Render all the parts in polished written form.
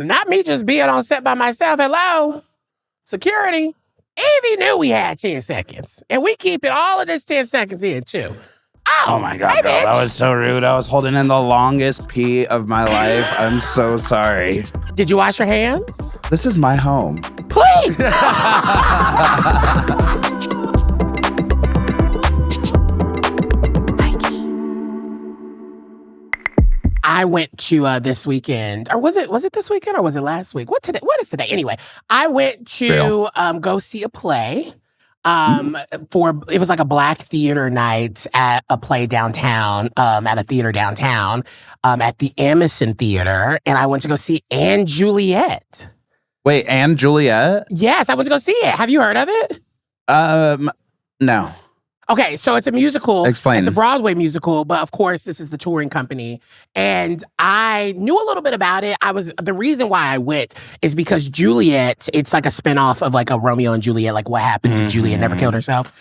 Not me just being on set by myself. Hello, security. Yvie knew we had 10 seconds. And we keep it all of this 10 seconds in, too. Oh my God, hey, girl, bitch. that was so rude. I was holding in the longest pee of my life. I'm so sorry. Did you wash your hands? This is my home. Please. I went to this weekend, or was it this weekend or was it last week? What is today? Anyway, I went to go see a play. It was like a Black theater night at a play downtown, at a theater downtown, at the Amazon Theater, and I went to go see And Juliet. Wait, And Juliet? Yes, I went to go see it. Have you heard of it? No. Okay, so it's a musical. Explain. It's a Broadway musical, but of course, this is the touring company. And I knew a little bit about it. The reason why I went is because Juliet, it's like a spinoff of like a Romeo and Juliet, like what happens if Juliet never killed herself.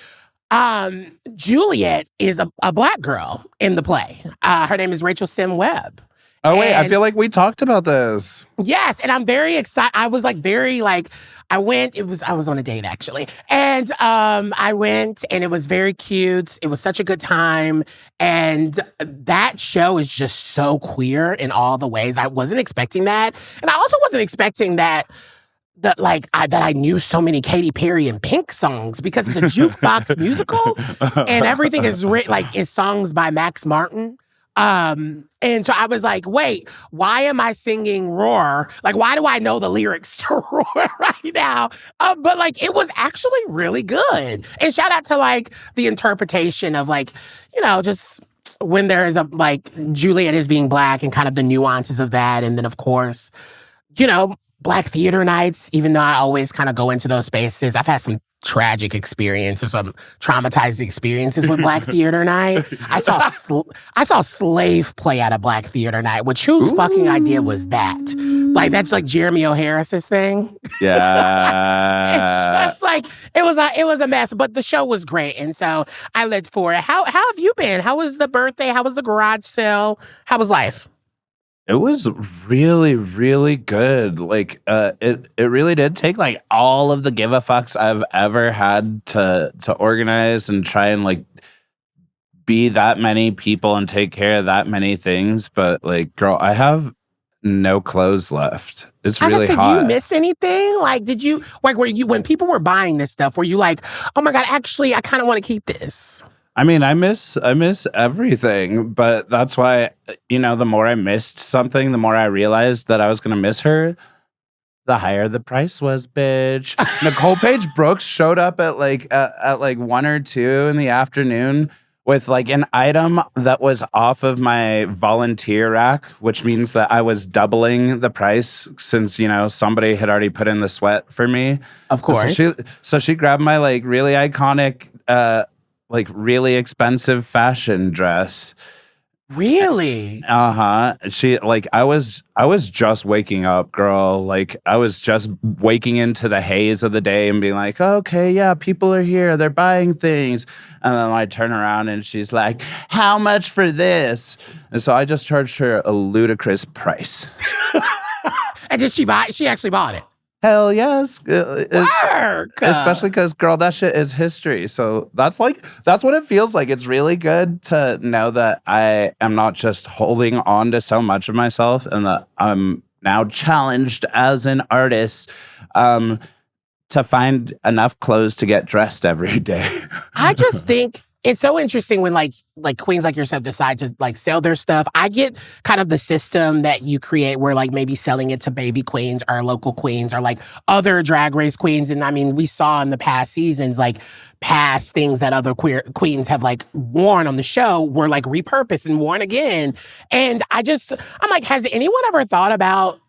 Juliet is a Black girl in the play. Her name is Rachel Sim Webb. Oh, wait, I feel like we talked about this. Yes, and I'm very excited. I was like I was on a date actually. And I went and it was very cute. It was such a good time. And that show is just so queer in all the ways. I wasn't expecting that. And I also wasn't expecting that I knew so many Katy Perry and Pink songs because it's a jukebox musical and everything is is songs by Max Martin. And so I was like, wait, why am I singing Roar? Like, why do I know the lyrics to Roar right now? But like, it was actually really good. And shout out to like the interpretation of like, just when there is Juliet is being Black and kind of the nuances of that. And then of course, Black theater nights, even though I always kind of go into those spaces, I've had some tragic experiences, some traumatized experiences with Black theater night. I saw Slave play at a Black theater night, which whose fucking idea was that? Like, that's like Jeremy O'Harris's thing. Yeah. It's just like, it was a mess, but the show was great. And so I lived for it. How have you been? How was the birthday? How was the garage sale? How was life? It was really, really good. Like, it really did take like all of the give a fucks I've ever had to organize and try and like be that many people and take care of that many things. But like, girl, I have no clothes left. It's really hot. Did you miss anything? Like, did you when people were buying this stuff, were you like, oh my God, actually, I kind of want to keep this? I mean, I miss everything, but that's why, the more I missed something, the more I realized that I was going to miss her, the higher the price was, bitch. Nicole Page Brooks showed up at like 1 or 2 in the afternoon with like an item that was off of my volunteer rack, which means that I was doubling the price since, somebody had already put in the sweat for me. Of course. So she grabbed my like really iconic, like really expensive fashion dress. Really? She I was just waking up, girl. Like I was just waking into the haze of the day and being like, okay, yeah, people are here, they're buying things. And then I turn around and she's like, how much for this? And so I just charged her a ludicrous price. And did she buy it? She actually bought it. Hell yes. Work. Especially because, girl, that shit is history. So that's what it feels like. It's really good to know that I am not just holding on to so much of myself and that I'm now challenged as an artist to find enough clothes to get dressed every day. I just think it's so interesting when like queens like yourself decide to like sell their stuff. I get kind of the system that you create where like maybe selling it to baby queens or local queens or like other drag race queens. And I mean, we saw in the past seasons, like past things that other queer queens have like worn on the show were like repurposed and worn again. And I'm like, has anyone ever thought about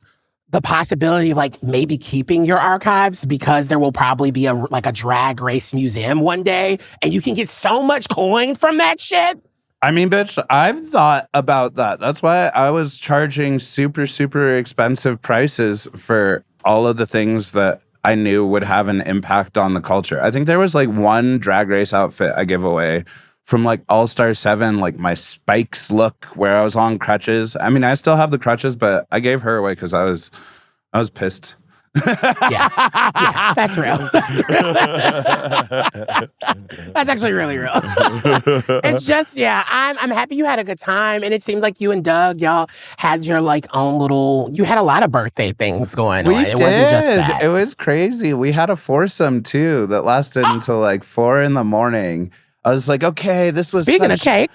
the possibility of like maybe keeping your archives because there will probably be a drag race museum one day and you can get so much coin from that shit? I mean, bitch, I've thought about that. That's why I was charging super, super expensive prices for all of the things that I knew would have an impact on the culture. I think there was like one drag race outfit I give away from like All-Star 7, like my Spikes look where I was on crutches. I mean, I still have the crutches, but I gave her away because I was I was pissed. Yeah, that's real. That's real. That's actually really real. It's just, I'm happy you had a good time, and it seemed like you and Doug, y'all had your like own little. You had a lot of birthday things going on. It wasn't just that. It was crazy. We had a foursome too that lasted until like 4 a.m. I was like, okay, this was speaking of cake.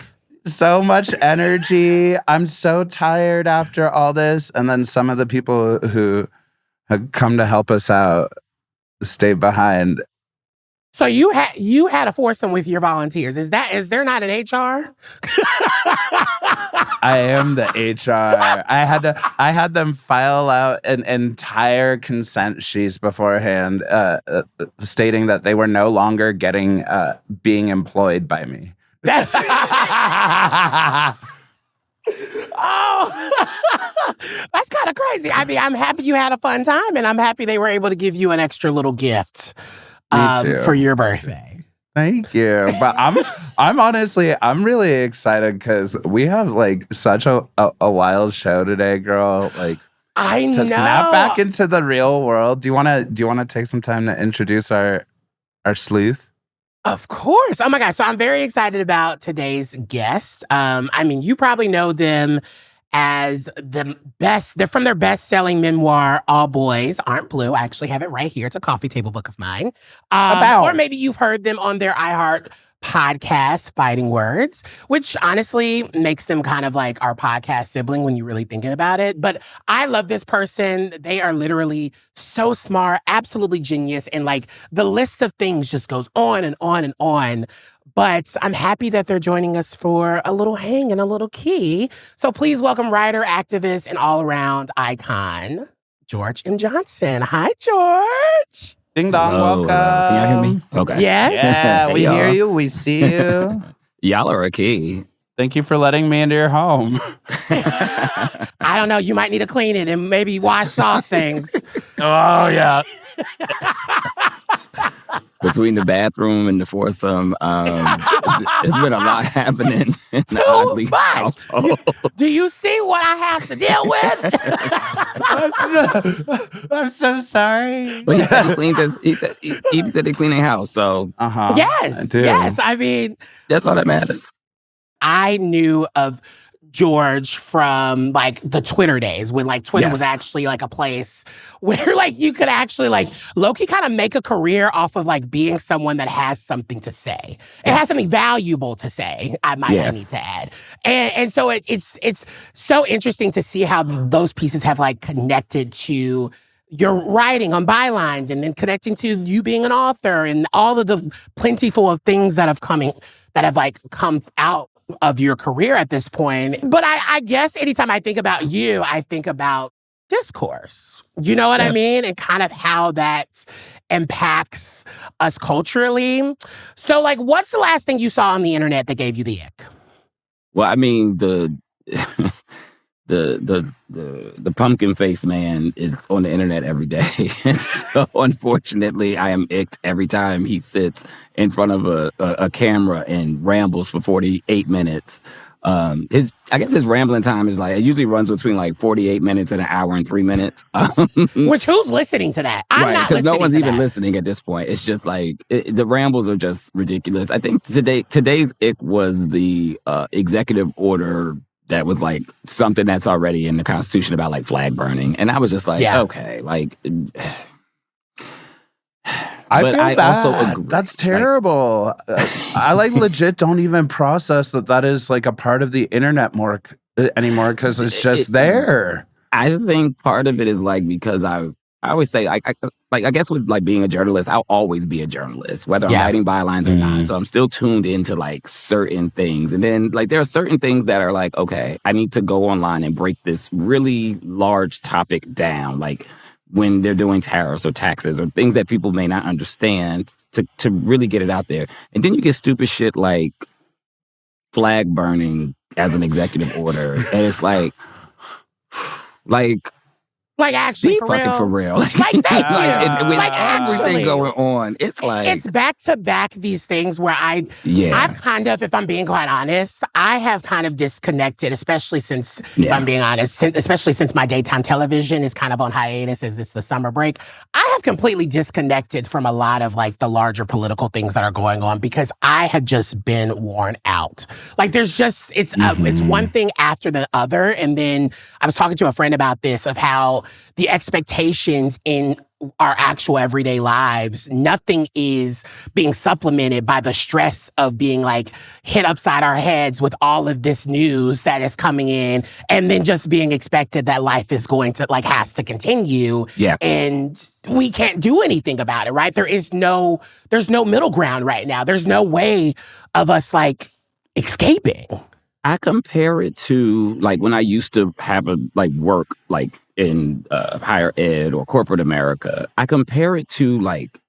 So much energy. I'm so tired after all this, and then some of the people who had come to help us out stayed behind. So you had a foursome with your volunteers. Is there not an HR? I am the HR. I had them file out an entire consent sheet beforehand, stating that they were no longer being employed by me. That's oh, that's kind of crazy. I mean, I'm happy you had a fun time, and I'm happy they were able to give you an extra little gift for your birthday. Thank you. But I'm honestly, I'm really excited because we have like such a wild show today, girl. Like, I know. To snap back into the real world. Do you wanna take some time to introduce our sleuth? Of course. Oh my gosh. So I'm very excited about today's guest. I mean, you probably know them as the best. They're from their best-selling memoir, All Boys Aren't Blue. I actually have it right here. It's a coffee table book of mine. Or maybe you've heard them on their iHeartPodcasts, Fighting Words, which honestly makes them kind of like our podcast sibling when you're really thinking about it. But I love this person. They are literally so smart, absolutely genius. And like the list of things just goes on and on and on. But I'm happy that they're joining us for a little hang and a little key. So please welcome writer, activist, and all-around icon, George M. Johnson. Hi, George. Ding dong, welcome. Can y'all hear me? Okay. Yes. Yeah, we hear you. We see you. Y'all are a key. Thank you for letting me into your home. I don't know. You might need to clean it and maybe wash off things. Oh, yeah. Between the bathroom and the foursome, it's been a lot happening in the Oddly household. Do you see what I have to deal with? I'm so sorry. But he said he cleaned he said he cleaned their house, so yes. I mean, that's all that matters. I knew of George from like the Twitter days when like Twitter was actually like a place where like you could actually like low-key kind of make a career off of like being someone that has something to say. It has something valuable to say, I need to add. And so it's so interesting to see how those pieces have like connected to your writing on bylines and then connecting to you being an author and all of the plentiful of things that have come out of your career at this point. But I guess anytime I think about you, I think about Discourse. You know what I mean? And kind of how that impacts us culturally. So like, what's the last thing you saw on the internet that gave you the ick? Well, I mean, the pumpkin face man is on the internet every day. And so unfortunately, I am icked every time he sits in front of a camera and rambles for 48 minutes. I guess his rambling time is like, it usually runs between like 48 minutes and an hour and 3 minutes. Which who's listening to that? I'm not because no one's even that. listening at this point. It's just like, the rambles are just ridiculous. I think today's ick was the executive order that was like something that's already in the Constitution about like flag burning. And I was just like, okay, like... I also agree. That's terrible. I like legit don't even process that is like a part of the internet more anymore because it's just there. I think part of it is like because I always say I guess with like being a journalist, I'll always be a journalist, whether I'm writing bylines or not. So I'm still tuned into like certain things. And then like there are certain things that are like, okay, I need to go online and break this really large topic down. Like when they're doing tariffs or taxes or things that people may not understand to really get it out there. And then you get stupid shit like flag burning as an executive order. And it's like Like, actually, Be for fucking real. for real. Like, thank you. And with Like, everything actually. going on, it's like It's back to back these things where I've kind of, if I'm being quite honest, I have kind of disconnected, especially since, if I'm being honest, especially since my daytime television is kind of on hiatus as it's the summer break. I have completely disconnected from a lot of like the larger political things that are going on because I have just been worn out. Like there's just, it's one thing after the other. And then I was talking to a friend about this, of how the expectations in our actual everyday lives, nothing is being supplemented by the stress of being like hit upside our heads with all of this news that is coming in, and then just being expected that life is going to like has to continue. Yeah. And we can't do anything about it, right? There's no middle ground right now. There's no way of us like escaping. I compare it to like when I used to have a like work like in higher ed or corporate America. I compare it to like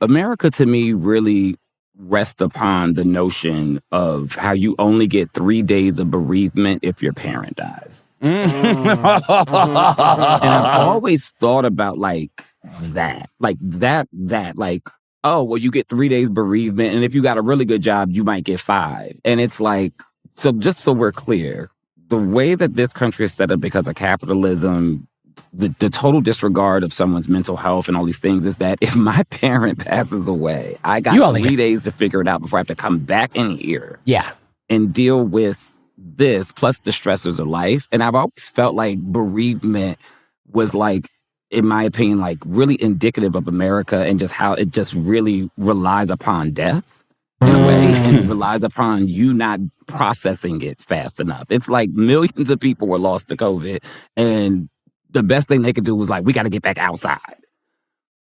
America to me really rests upon the notion of how you only get 3 days of bereavement if your parent dies. And I've always thought about like, oh, well, you get 3 days bereavement, and if you got a really good job, you might get 5. And it's like, so just so we're clear, the way that this country is set up because of capitalism, the total disregard of someone's mental health and all these things is that if my parent passes away, I got 3 days to figure it out before I have to come back in here and deal with this, plus the stressors of life. And I've always felt like bereavement was like, in my opinion, like really indicative of America and just how it just really relies upon death in a way, and relies upon you not processing it fast enough. It's like millions of people were lost to COVID, and the best thing they could do was like, we got to get back outside.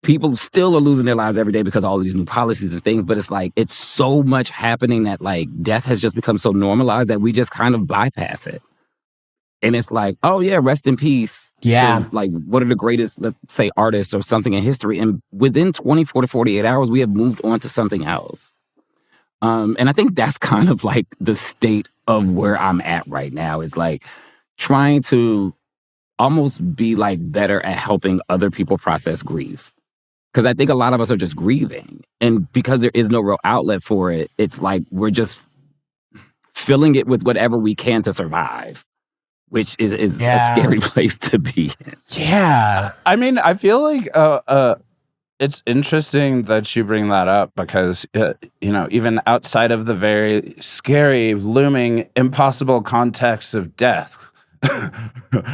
People still are losing their lives every day because of all of these new policies and things, but it's like, it's so much happening that like death has just become so normalized that we just kind of bypass it. And it's like, oh yeah, rest in peace. Yeah. To, like, one of the greatest, let's say, artists or something in history. And within 24 to 48 hours, we have moved on to something else. And I think that's kind of like the state of where I'm at right now, is like trying to almost be like better at helping other people process grief. Because I think a lot of us are just grieving. And because there is no real outlet for it, it's like we're just filling it with whatever we can to survive, which is a scary place to be in. Yeah. I mean, I feel like it's interesting that you bring that up because, you know, even outside of the very scary, looming, impossible context of death,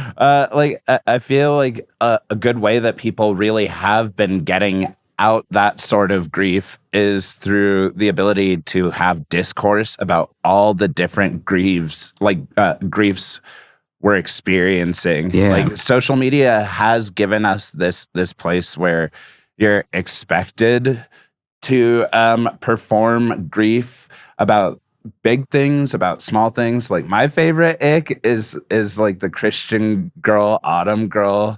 like, I feel like a good way that people really have been getting out that sort of grief is through the ability to have discourse about all the different griefs we're experiencing. Yeah. Like, social media has given us this place where you're expected to perform grief about big things, about small things. Like, my favorite ick is like the Christian girl, Autumn girl,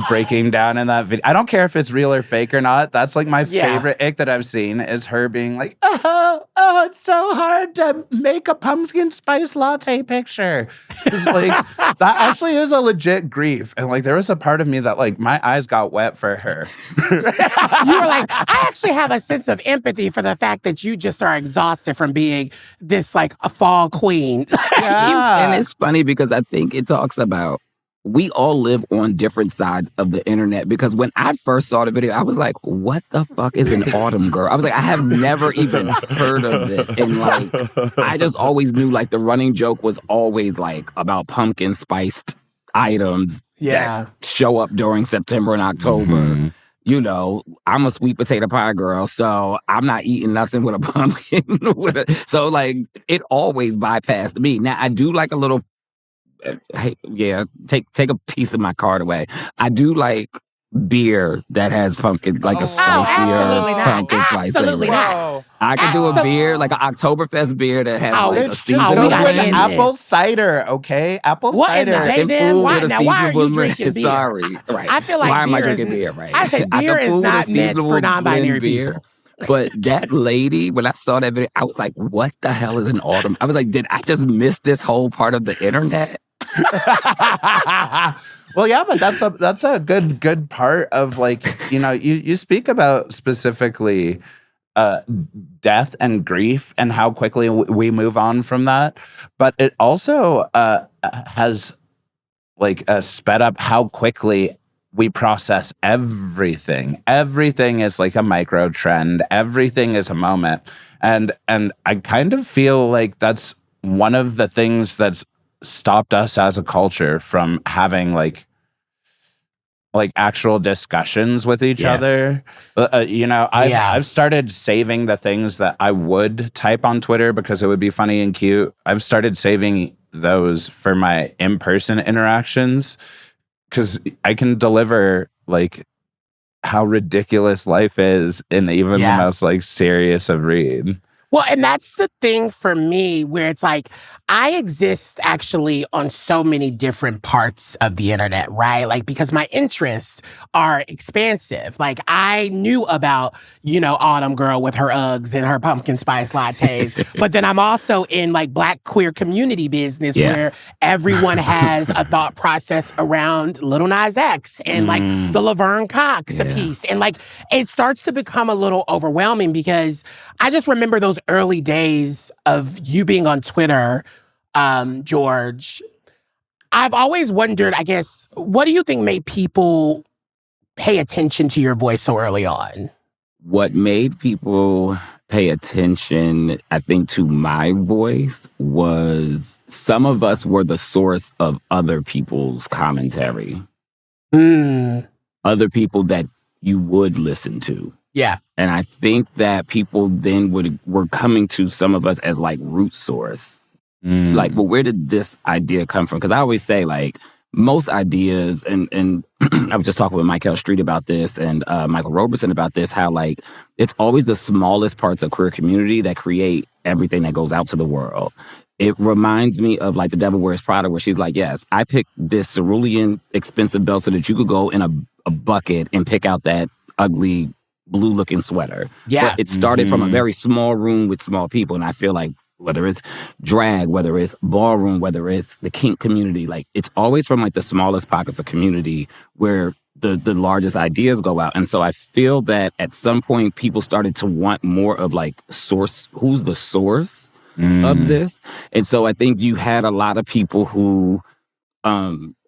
breaking down in that video. I don't care if it's real or fake or not. That's like my favorite ick that I've seen, is her being like, oh, it's so hard to make a pumpkin spice latte picture. It's like, that actually is a legit grief. And like, there was a part of me that like, my eyes got wet for her. You were like, I actually have a sense of empathy for the fact that you just are exhausted from being this like a fall queen. And it's funny because I think it talks about, we all live on different sides of the internet, because when I first saw the video, I was like, what the fuck is an Autumn girl? I was like, I have never even heard of this. And like, I just always knew like the running joke was always like about pumpkin spiced items that show up during September and October. Mm-hmm. You know, I'm a sweet potato pie girl, so I'm not eating nothing with a pumpkin. So like, it always bypassed me. Now, I do like a little, take a piece of my card away. I do like beer that has pumpkin, like a spicier pumpkin spice. Absolutely not. I could do a beer, like an Oktoberfest beer that has like a seasonal blend. Apple cider, okay? Apple cider. Why are you drinking beer? Sorry. Right. I feel like why am I drinking beer? Right. I said beer is not meant for non-binary people. But that lady, when I saw that video, I was like, what the hell is an Autumn? I was like, did I just miss this whole part of the internet? Well, yeah, but that's a good part of like, you speak about specifically death and grief and how quickly we move on from that, but it also has like sped up how quickly we process everything. Everything is like a micro trend. Everything is a moment. And I kind of feel like that's one of the things that's stopped us as a culture from having like actual discussions with each other. I've started saving the things that I would type on Twitter because it would be funny and cute. I've started saving those for my in-person interactions because I can deliver like how ridiculous life is in even the most like serious of read. Well, and that's the thing for me where it's like, I exist actually on so many different parts of the internet, right? Like, because my interests are expansive. Like, I knew about, Autumn Girl with her Uggs and her pumpkin spice lattes. But then I'm also in like Black queer community business where everyone has a thought process around Lil Nas X and like the Laverne Cox piece. And like, it starts to become a little overwhelming because I just remember those early days of you being on Twitter, George. I've always wondered, I guess, what do you think made people pay attention to your voice so early on? What made people pay attention, I think, to my voice was some of us were the source of other people's commentary. Other people that you would listen to. Yeah. And I think that people then were coming to some of us as like root source. Like, well, where did this idea come from? Because I always say like most ideas, and I was just talking with Michael Street about this and Michael Roberson about this, how like it's always the smallest parts of queer community that create everything that goes out to the world. It reminds me of like The Devil Wears Prada, where she's like, yes, I picked this cerulean expensive belt so that you could go in a bucket and pick out that ugly blue-looking sweater. Yeah. But it started from a very small room with small people. And I feel like whether it's drag, whether it's ballroom, whether it's the kink community, like it's always from like the smallest pockets of community where the largest ideas go out. And so I feel that at some point people started to want more of like source, who's the source of this? And so I think you had a lot of people who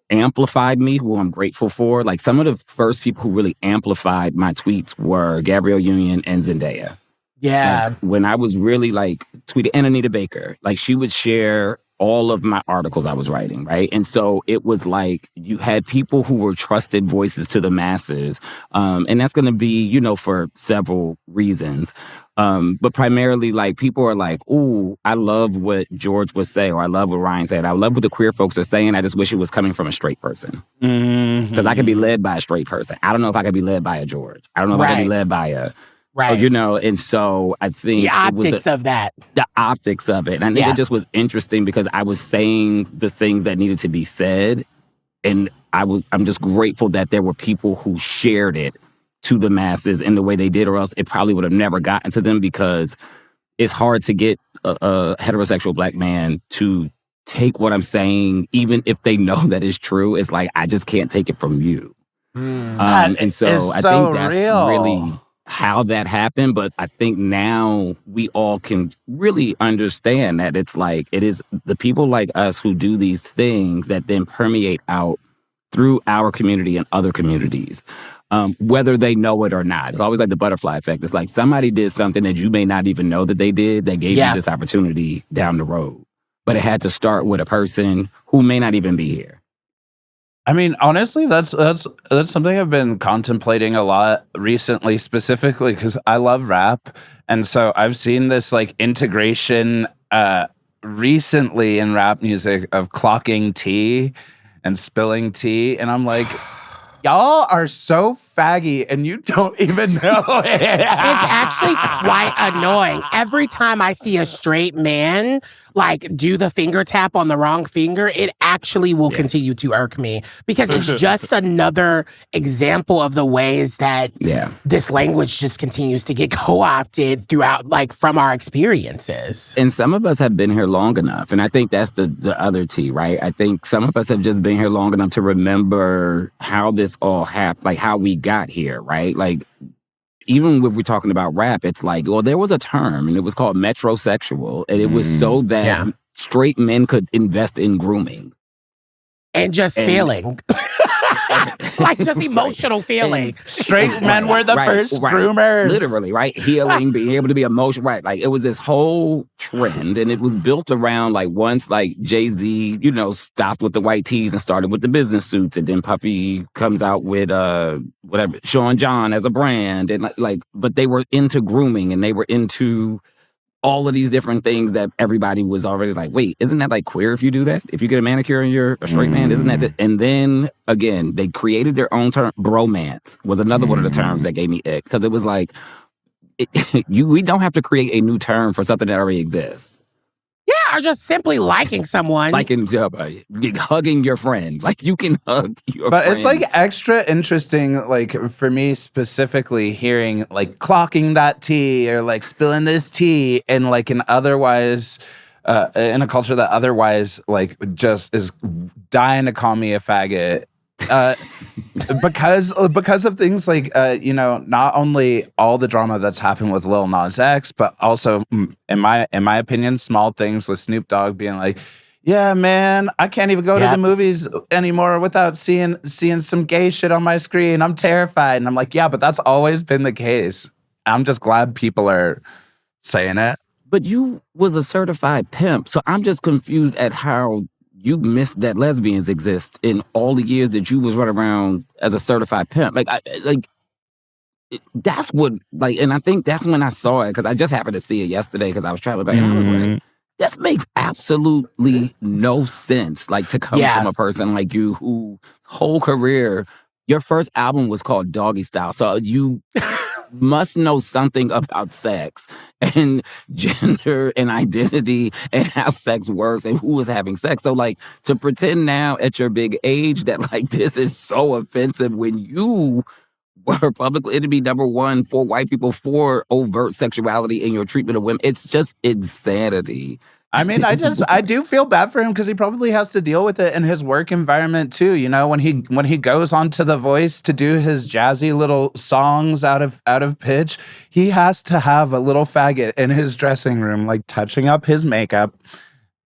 amplified me, who I'm grateful for. Like some of the first people who really amplified my tweets were Gabrielle Union and Zendaya. Yeah. Like, when I was really like tweeting, and Anita Baker, like she would share all of my articles I was writing, right? And so it was like you had people who were trusted voices to the masses. And that's going to be, for several reasons. But primarily, like, people are like, ooh, I love what George would say, or I love what Ryan said. I love what the queer folks are saying. I just wish it was coming from a straight person. Because I could be led by a straight person. I don't know if I could be led by a George. I don't know if I could be led by a... Right. And so I think the optics of that. The optics of it. And I think it just was interesting because I was saying the things that needed to be said. And I'm just grateful that there were people who shared it to the masses in the way they did, or else it probably would have never gotten to them, because it's hard to get a heterosexual Black man to take what I'm saying, even if they know that it's true. It's like, I just can't take it from you. And so I think that's really how that happened. But I think now we all can really understand that it's like, it is the people like us who do these things that then permeate out through our community and other communities, whether they know it or not. It's always like the butterfly effect. It's like somebody did something that you may not even know that they did that gave you this opportunity down the road. But it had to start with a person who may not even be here. I mean, honestly, that's something I've been contemplating a lot recently, specifically because I love rap. And so I've seen this like integration recently in rap music of clocking tea and spilling tea. And I'm like, y'all are so faggy and you don't even know it. It's actually quite annoying. Every time I see a straight man like do the finger tap on the wrong finger, it actually will continue to irk me because it's just another example of the ways that this language just continues to get co-opted throughout, like from our experiences. And some of us have been here long enough. And I think that's the other T, right? I think some of us have just been here long enough to remember how this all happened, like how we got here, right? Like, even if we're talking about rap, it's like, well, there was a term and it was called metrosexual. And it was so that straight men could invest in grooming. And just feeling. Like just emotional feeling. Straight men were the first groomers. Literally, right? Healing, being able to be emotional. Right. Like it was this whole trend and it was built around like once like Jay-Z, you know, stopped with the white tees and started with the business suits. And then Puffy comes out with whatever, Sean John as a brand. And like, but they were into grooming and they were into all of these different things that everybody was already like, wait, isn't that like queer if you do that? If you get a manicure and you're a straight man, isn't that? And then again, they created their own term. Bromance was another one of the terms that gave me ick because it was like, we don't have to create a new term for something that already exists. Yeah, or just simply liking someone. Hugging your friend. Like you can hug your friend. But it's like extra interesting, like for me specifically, hearing like clocking that tea or like spilling this tea and like an otherwise, in a culture that otherwise like just is dying to call me a faggot. Because of things like you know, not only all the drama that's happened with Lil Nas X, but also in my opinion, small things with Snoop Dogg being like, yeah, man, I can't even go to the movies anymore without seeing some gay shit on my screen. I'm terrified. And I'm like, yeah, but that's always been the case. I'm just glad people are saying it. But you was a certified pimp, so I'm just confused at how you missed that lesbians exist in all the years that you was running around as a certified pimp. That's what, like, and I think that's when I saw it, because I just happened to see it yesterday because I was traveling back, and I was like, this makes absolutely no sense, like, to come from a person like you whose whole career, your first album was called Doggy Style, so you must know something about sex and gender and identity and how sex works and who is having sex. So like to pretend now at your big age that like this is so offensive when you were public enemy #1 for white people for overt sexuality in your treatment of women, it's just insanity. I mean, I do feel bad for him because he probably has to deal with it in his work environment too. You know, when he goes onto The Voice to do his jazzy little songs out of pitch, he has to have a little faggot in his dressing room, like touching up his makeup,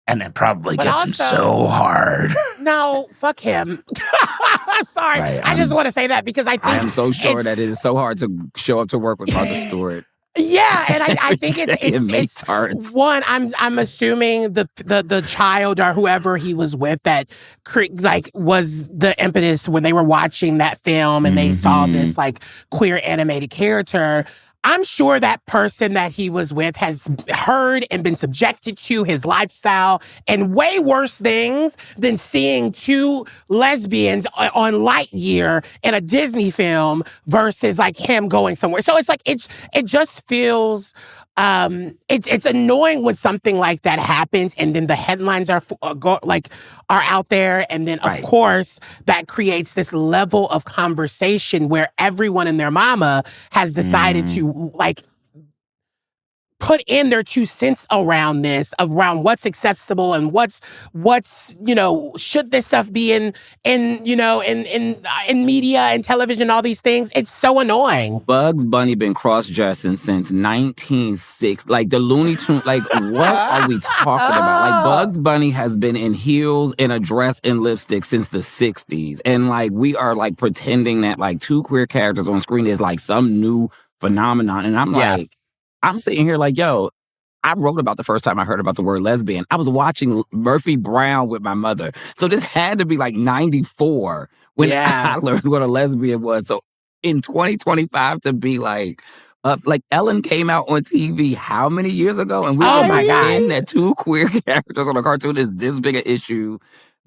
and it probably gets him so hard. No, fuck him. I'm sorry. I just want to say that because I think I am so sure that it is so hard to show up to work with Martha Stewart. Yeah, and I think it makes hearts. One, I'm assuming the child or whoever he was with that like was the impetus when they were watching that film and they saw this like queer animated character. I'm sure that person that he was with has heard and been subjected to his lifestyle and way worse things than seeing two lesbians on Lightyear in a Disney film versus like him going somewhere. So it's like it just feels it's annoying when something like that happens and then the headlines are out there, and then of course that creates this level of conversation where everyone and their mama has decided to like put in their 2 cents around this, around what's acceptable and what's you know, should this stuff be in media and television, all these things. It's so annoying. Bugs Bunny been cross-dressing since 1960. Like the Looney Tunes, like what are we talking about? Like Bugs Bunny has been in heels and a dress and lipstick since the 60s. And like we are like pretending that like 2 queer characters on screen is like some new phenomenon. And I'm like, I'm sitting here like, yo, I wrote about the first time I heard about the word lesbian. I was watching Murphy Brown with my mother. So this had to be like 94 when I learned what a lesbian was. So in 2025 to be like Ellen came out on TV how many years ago? And we were pretending that 2 queer characters on a cartoon is this big an issue.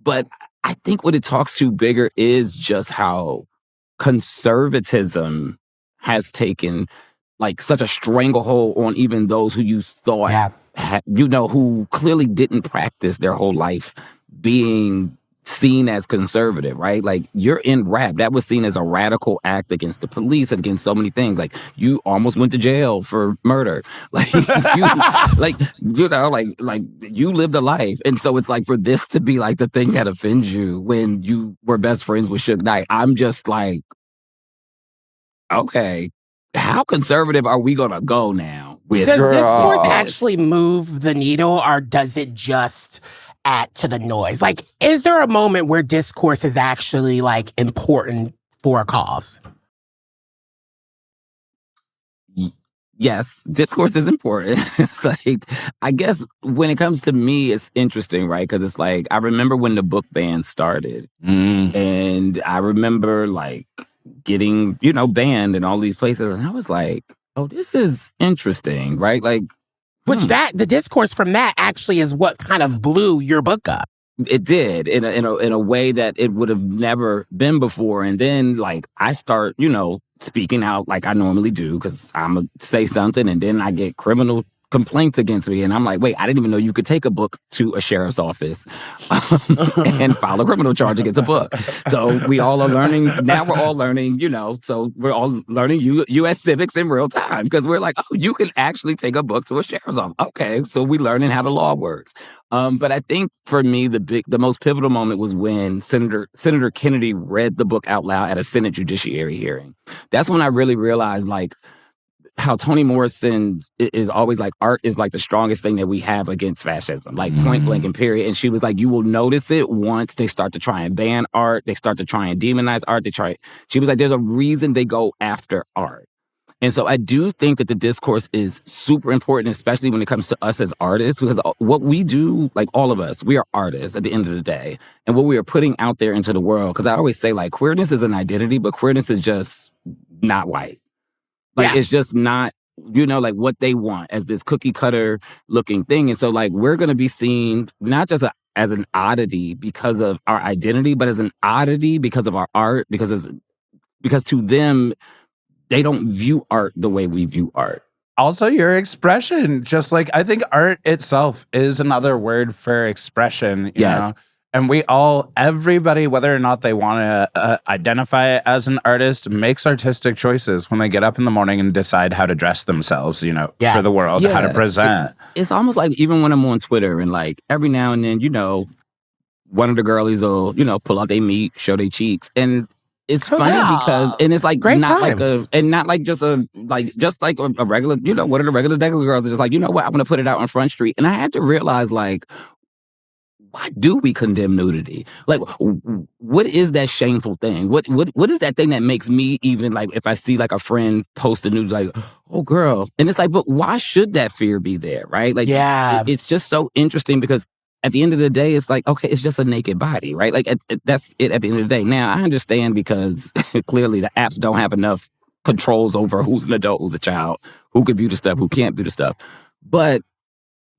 But I think what it talks to bigger is just how conservatism has taken like such a stranglehold on even those who you thought who clearly didn't practice their whole life being seen as conservative, right? Like, you're in rap. That was seen as a radical act against the police, against so many things. Like, you almost went to jail for murder. Like, you lived a life. And so it's like, for this to be like the thing that offends you when you were best friends with Suge Knight, I'm just like, okay, how conservative are we gonna go now? Does Discourse actually move the needle, or does it just add to the noise? Like, is there a moment where Discourse is actually like important for a cause? Yes, Discourse is important. It's like, I guess when it comes to me, it's interesting, right? Because it's like, I remember when the book ban started, and I remember like getting, banned in all these places, and I was like, oh, this is interesting, right? Like, the Discourse from that actually is what kind of blew your book up. It did in a way that it would have never been before. And then like I start, speaking out like I normally do, because I'm gonna say something, and then I get criminal complaints against me, and I'm like, wait, I didn't even know you could take a book to a sheriff's office and file a criminal charge against a book. So we all are learning. Now we're all learning, so we're all learning U.S. civics in real time, because we're like, oh, you can actually take a book to a sheriff's office. Okay, so we're learning how the law works. But I think for me, the most pivotal moment was when Senator Kennedy read the book out loud at a Senate Judiciary hearing. That's when I really realized, like, how Toni Morrison is always like, art is like the strongest thing that we have against fascism, like point blank and period. And she was like, you will notice it once they start to try and ban art, they start to try and demonize art. She was like, there's a reason they go after art. And so I do think that the discourse is super important, especially when it comes to us as artists, because what we do, like all of us, we are artists at the end of the day. And what we are putting out there into the world, because I always say, like, queerness is an identity, but queerness is just not white. Like, it's just not, like what they want as this cookie cutter looking thing. And so like, we're going to be seen not just as an oddity because of our identity, but as an oddity because of our art, because to them, they don't view art the way we view art. Also, your expression, just like, I think art itself is another word for expression, you know? And everybody, whether or not they want to identify as an artist, makes artistic choices when they get up in the morning and decide how to dress themselves, for the world, how to present. It's almost like, even when I'm on Twitter and like every now and then, one of the girlies will, pull out their meat, show their cheeks. And it's funny because, and it's like, great not times. like just a regular, one of the regular girls are just like, you know what, I'm going to put it out on Front Street. And I had to realize, like, why do we condemn nudity? Like, what is that shameful thing? What is that thing that makes me, even like, if I see like a friend post a nude, like, oh girl. And it's like, but why should that fear be there, right? Like, it's just so interesting, because at the end of the day, it's like, okay, it's just a naked body, right? Like, that's it at the end of the day. Now, I understand, because clearly the apps don't have enough controls over who's an adult, who's a child, who can view the stuff, who can't view the stuff. But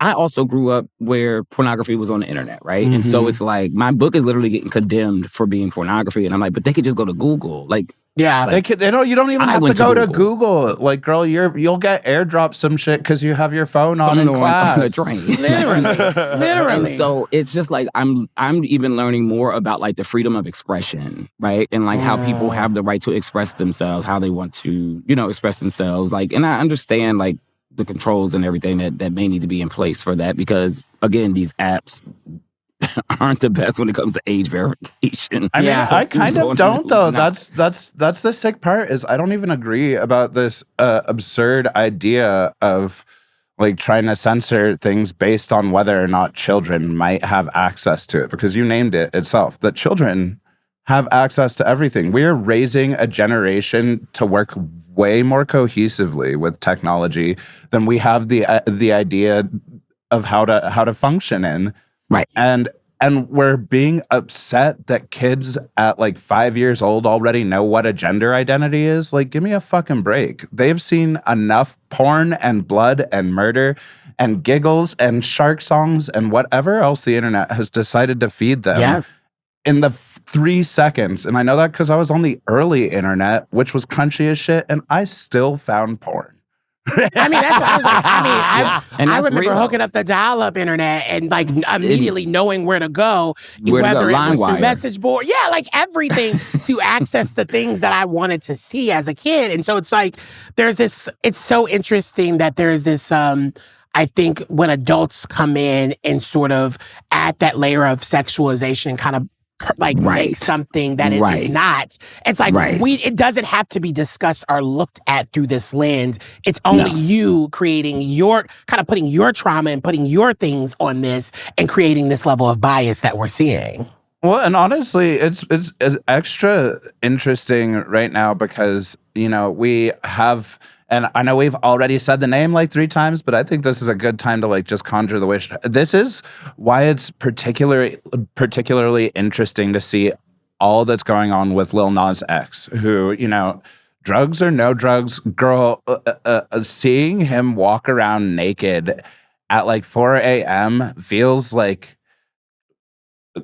I also grew up where pornography was on the internet, right? And so it's like, my book is literally getting condemned for being pornography. And I'm like, but they could just go to Google. Like, they could. You don't even have to go to Google. Like, girl, you'll get airdropped some shit because you have your phone on in class. On a train. Literally. And so it's just like, I'm even learning more about like the freedom of expression, right? And like how people have the right to express themselves, how they want to, express themselves. Like, and I understand like the controls and everything that may need to be in place for that, because again, these apps aren't the best when it comes to age verification. I mean, I kind of don't though. That's the sick part, is I don't even agree about this absurd idea of like trying to censor things based on whether or not children might have access to it, because you named it itself, that children have access to everything. We are raising a generation to work way more cohesively with technology than we have the idea of how to function in. Right. And we're being upset that kids at like 5 years old already know what a gender identity is. Like, give me a fucking break. They've seen enough porn and blood and murder and giggles and shark songs and whatever else the internet has decided to feed them in the 3 seconds. And I know that because I was on the early internet, which was crunchy as shit, and I still found porn. I mean, that's what I was like. And I that's remember real. hooking up the dial-up internet and like immediately knowing where to go, Where to go, whether it was LimeWire. through message board, like everything to access the things that I wanted to see as a kid. And so it's like there's this. It's so interesting that there's this. I think when adults come in and sort of add that layer of sexualization, kind of like make something that it is not. It's like it doesn't have to be discussed or looked at through this lens. It's only you creating your kind of putting your trauma and putting your things on this and creating this level of bias that we're seeing. Well, and honestly, it's extra interesting right now because, we have, and I know we've already said the name like 3 times, but I think this is a good time to like just conjure the wish. This is why it's particularly interesting to see all that's going on with Lil Nas X, who, drugs or no drugs, girl, seeing him walk around naked at like 4 a.m. feels like,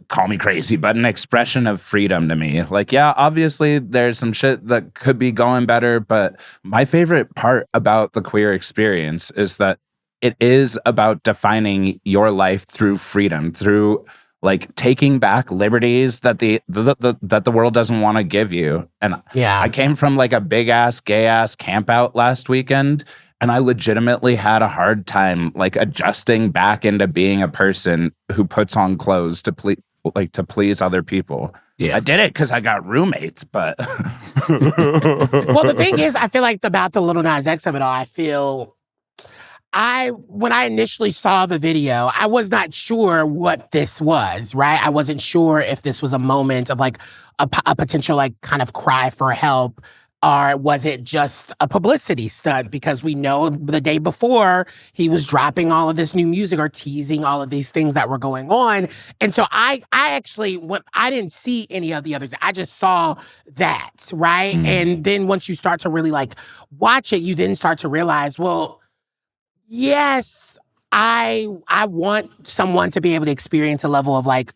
call me crazy, but an expression of freedom to me. Like, yeah, obviously there's some shit that could be going better, but my favorite part about the queer experience is that it is about defining your life through freedom, through like taking back liberties that the world doesn't want to give you. And I came from like a big ass gay ass camp out last weekend, and I legitimately had a hard time like adjusting back into being a person who puts on clothes to please other people. Yeah, I did it because I got roommates, but well, the thing is, I feel like about the Lil Nas X of it all, when I initially saw the video, I was not sure what this was, right? I wasn't sure if this was a moment of like a potential like kind of cry for help, or was it just a publicity stunt? Because we know the day before he was dropping all of this new music or teasing all of these things that were going on. And so I actually, I didn't see any of the others. I just saw that, right? And then once you start to really like watch it, you then start to realize, well, yes, I want someone to be able to experience a level of like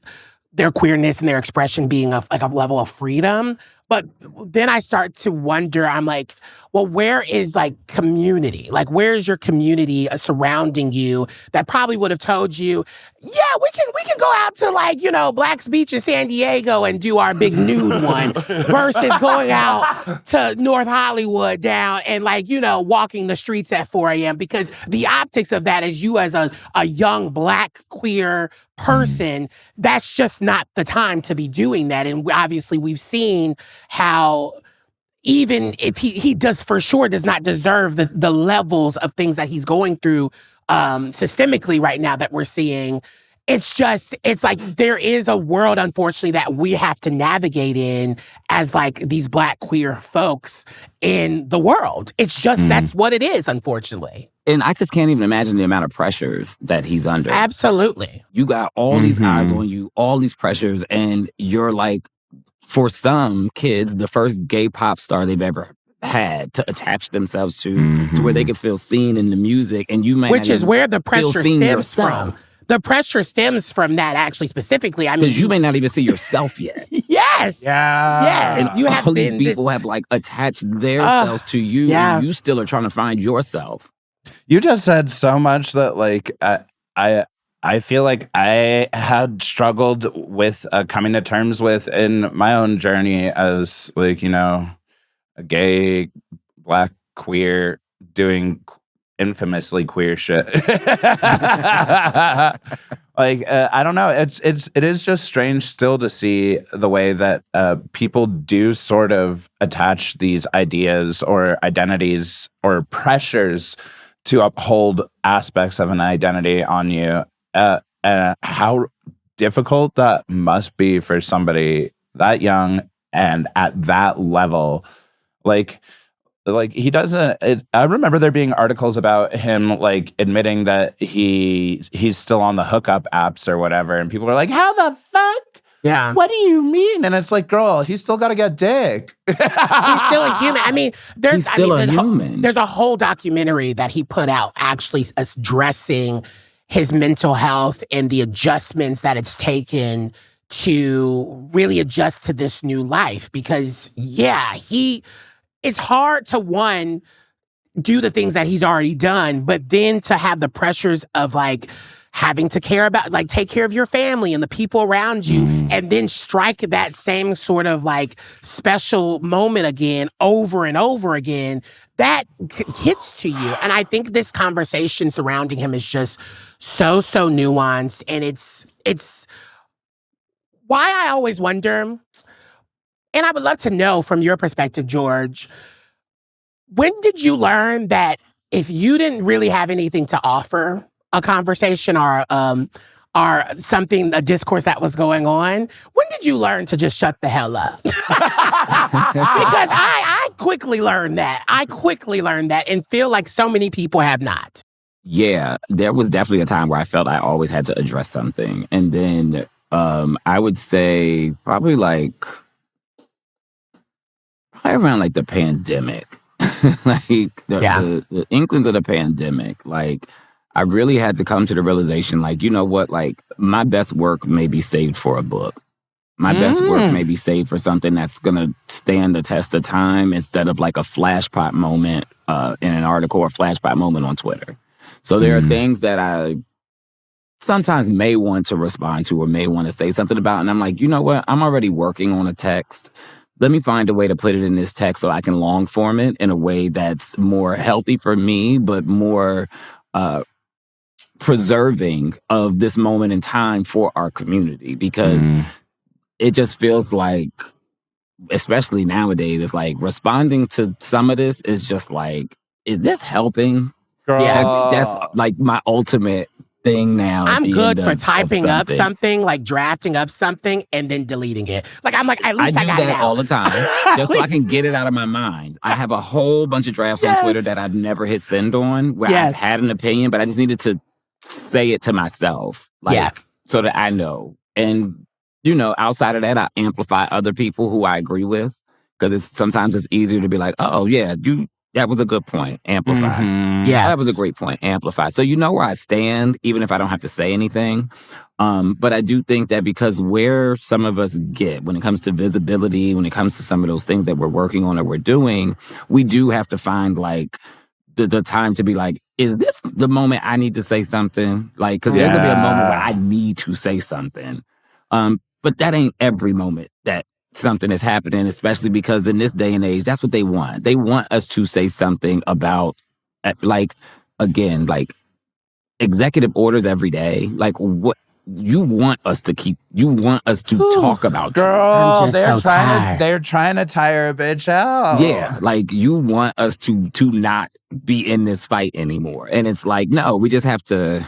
their queerness and their expression being a level of freedom. But then I start to wonder, I'm like, well, where is like community? Like, where's your community surrounding you that probably would have told you, yeah, we can go out to like, Black's Beach in San Diego and do our big nude one versus going out to North Hollywood down and like, walking the streets at 4 a.m. because the optics of that is you as a young Black queer person, that's just not the time to be doing that. And obviously we've seen how even if he does for sure does not deserve the levels of things that he's going through systemically right now that we're seeing, it's like there is a world, unfortunately, that we have to navigate in as like these Black queer folks in the world. It's just that's what it is, unfortunately. And I just can't even imagine the amount of pressures that he's under. Absolutely. You got all these eyes on you, all these pressures, and you're like, for some kids, the first gay pop star they've ever had to attach themselves to where they could feel seen in the music. And you may Which is where the pressure stems from. Yourself. The pressure stems from that, actually, specifically. I mean, because you may not even see yourself yet. Yes. Yeah. Yes. And you have all these people have like attached their selves to you, and you still are trying to find yourself. You just said so much that like I feel like I had struggled with coming to terms with in my own journey as like, a gay Black queer doing infamously queer shit. Like, I don't know. It is just strange still to see the way that people do sort of attach these ideas or identities or pressures to uphold aspects of an identity on you. How difficult that must be for somebody that young and at that level. Like he doesn't. I remember there being articles about him like admitting that he's still on the hookup apps or whatever, and people are like, "How the fuck? Yeah. What do you mean?" And it's like, girl, he's still got to get dick. He's still a human. I mean, there's human. There's a whole documentary that he put out actually addressing his mental health and the adjustments that it's taken to really adjust to this new life. Because, it's hard to, one, do the things that he's already done, but then to have the pressures of like having to care about, like, take care of your family and the people around you, and then strike that same sort of like special moment again over and over again, that gets to you. And I think this conversation surrounding him is just so nuanced, and it's why I always wonder, and I would love to know from your perspective, George, when did you learn that if you didn't really have anything to offer a conversation or something, a discourse that was going on, when did you learn to just shut the hell up? Because I quickly learned that. And feel like so many people have not. Yeah, there was definitely a time where I felt I always had to address something. And then I would say probably around like the pandemic. Like the inklings of the pandemic, like I really had to come to the realization, like, you know what, like my best work may be saved for a book. My best work may be saved for something that's going to stand the test of time instead of like a flashpot moment in an article or flashpot moment on Twitter. So there are things that I sometimes may want to respond to or may want to say something about. And I'm like, you know what, I'm already working on a text. Let me find a way to put it in this text so I can long form it in a way that's more healthy for me, but more preserving of this moment in time for our community. Because it just feels like, especially nowadays, it's like responding to some of this is just like, is this helping? Girl. Yeah, that's like my ultimate thing now. I'm good for typing up something, like drafting up something and then deleting it. Like, I'm like, at least I got it out. I do that all the time, just so I can get it out of my mind. I have a whole bunch of drafts on Twitter that I've never hit send on, where I've had an opinion, but I just needed to say it to myself, like, so that I know. And, you know, outside of that, I amplify other people who I agree with, because sometimes it's easier to be like, oh, yeah, that was a good point. Amplify. Yeah, that was a great point. Amplify. So you know where I stand, even if I don't have to say anything. But I do think that because where some of us get when it comes to visibility, when it comes to some of those things that we're working on or we're doing, we do have to find like the time to be like, is this the moment I need to say something? Like, because there's going to be a moment where I need to say something. But that ain't every moment that something is happening, especially because in this day and age, that's what they want. They want us to say something about, like, again, like executive orders every day. Like, what you want us to talk about. Girl, tired. They're trying to tire a bitch out. Yeah, like you want us to not be in this fight anymore. And it's like, no, we just have to.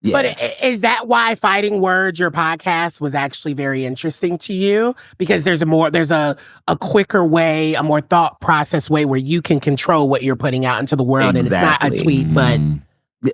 Yeah. But is that why Fighting Words, your podcast, was actually very interesting to you? Because there's a quicker way, a more thought process way where you can control what you're putting out into the world. Exactly. And it's not a tweet, but...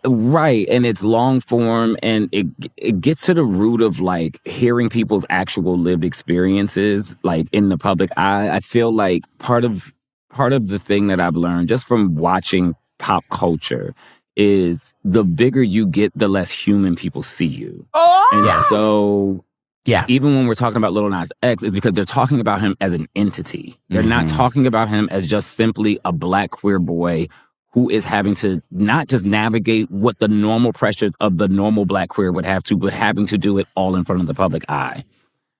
Right. And it's long form, and it gets to the root of like hearing people's actual lived experiences, like in the public eye. I feel like part of the thing that I've learned just from watching pop culture is the bigger you get, the less human people see you. And so even when we're talking about Lil Nas X, it's because they're talking about him as an entity. They're not talking about him as just simply a Black queer boy who is having to not just navigate what the normal pressures of the normal Black queer would have to, but having to do it all in front of the public eye.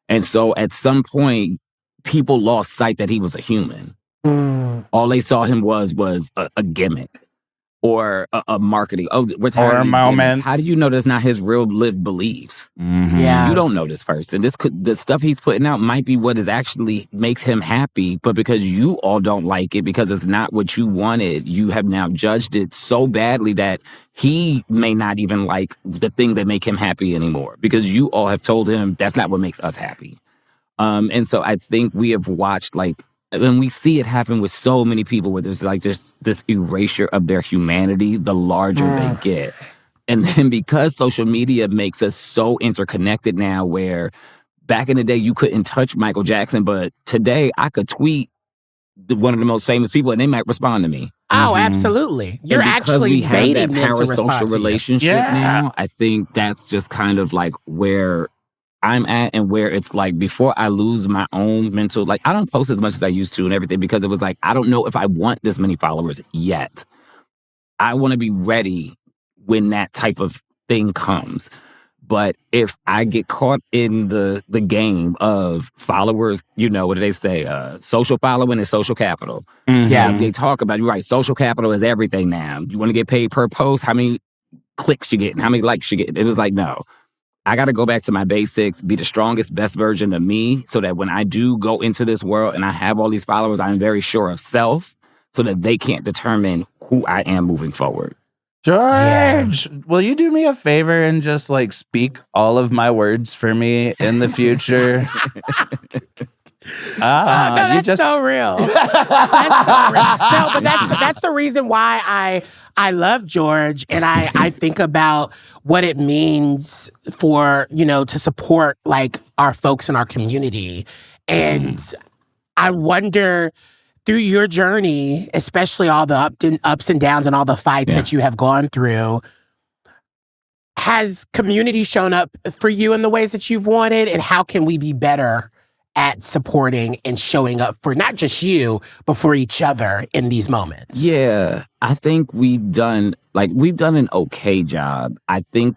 And so at some point, people lost sight that he was a human. All they saw him was a gimmick. Or a marketing. Oh, we're tired of these moment. Gimmicks. How do you know that's not his real lived beliefs? Yeah. You don't know this person. The stuff he's putting out might be what is actually makes him happy, but because you all don't like it, because it's not what you wanted, you have now judged it so badly that he may not even like the things that make him happy anymore, because you all have told him that's not what makes us happy. And so I think we have watched and we see it happen with so many people where there's this erasure of their humanity the larger they get. And then because social media makes us so interconnected now, where back in the day you couldn't touch Michael Jackson, but today I could tweet one of the most famous people and they might respond to me. Oh, absolutely. You're actually baiting them to respond to you. Relationship now, I think that's just kind of like where I'm at, and where it's like before I lose my own mental, like I don't post as much as I used to and everything, because it was like, I don't know if I want this many followers yet. I want to be ready when that type of thing comes. But if I get caught in the game of followers, you know, what do they say? Social following is social capital. Mm-hmm. Yeah. They talk about, you're right, social capital is everything now. You want to get paid per post, how many clicks you get and how many likes you get. It was like, no. I got to go back to my basics, be the strongest, best version of me so that when I do go into this world and I have all these followers, I'm very sure of self so that they can't determine who I am moving forward. George, will you do me a favor and just like speak all of my words for me in the future? No, that's so real. That's so real. No, but that's the reason why I love George, and I think about what it means for, you know, to support like our folks in our community. And I wonder, through your journey, especially all the ups and downs and all the fights that you have gone through, has community shown up for you in the ways that you've wanted? And how can we be better at supporting and showing up for not just you, but for each other in these moments? Yeah, I think we've done an okay job. I think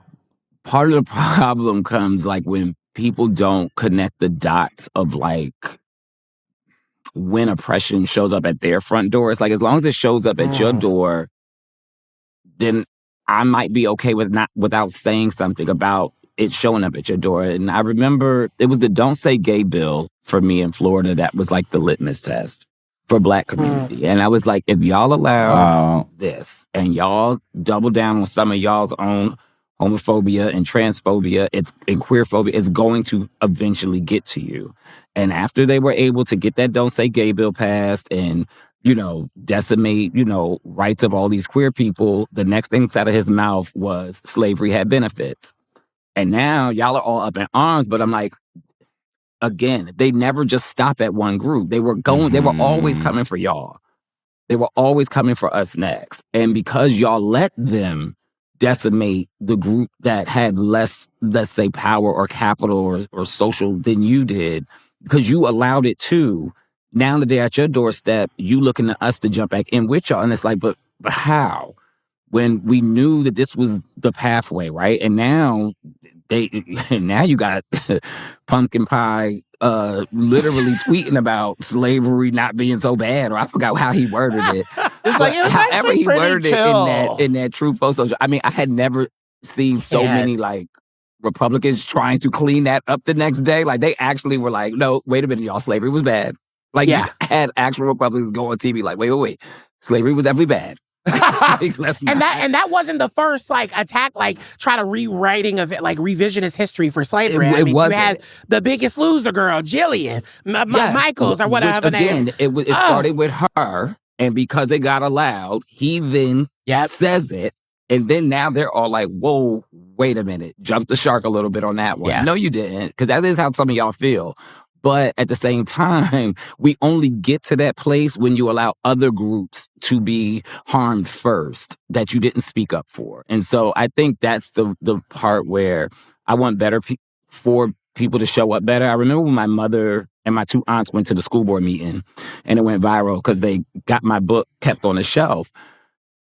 part of the problem comes like when people don't connect the dots of like when oppression shows up at their front door. It's like, as long as it shows up at your door, then I might be okay without saying something about it showing up at your door. And I remember it was the Don't Say Gay bill for me in Florida that was like the litmus test for Black community. And I was like, if y'all allow this and y'all double down on some of y'all's own homophobia and transphobia, and queerphobia, is going to eventually get to you. And after they were able to get that Don't Say Gay bill passed and, you know, decimate, you know, rights of all these queer people, the next thing out of his mouth was slavery had benefits. And now y'all are all up in arms, but I'm like, again, they never just stop at one group. They were always coming for y'all. They were always coming for us next. And because y'all let them decimate the group that had less, let's say, power or capital or social than you did, because you allowed it to, now that they're at your doorstep, you looking to us to jump back in with y'all. And it's like, but how? When we knew that this was the pathway, right? And now you got Pumpkin Pie literally tweeting about slavery not being so bad, or I forgot how he worded it. It's like, it was however he worded chill. it in that True Foursomes. I mean, I had never seen so many like Republicans trying to clean that up the next day. Like, they actually were like, no, wait a minute, y'all, slavery was bad. Like, you had actual Republicans go on TV like, wait, slavery was definitely bad. and that wasn't the first like attack, like try to rewriting of it, like revisionist history for slavery. I mean, wasn't. You had the Biggest Loser girl, Jillian, Michaels, or whatever. Which, again, it started with her, and because it got allowed, he then says it, and then now they're all like, "Whoa, wait a minute, jump the shark a little bit on that one." Yeah. No, you didn't, because that is how some of y'all feel. But at the same time, we only get to that place when you allow other groups to be harmed first that you didn't speak up for. And so I think that's the part where I want for people to show up better. I remember when my mother and my two aunts went to the school board meeting and it went viral because they got my book kept on the shelf.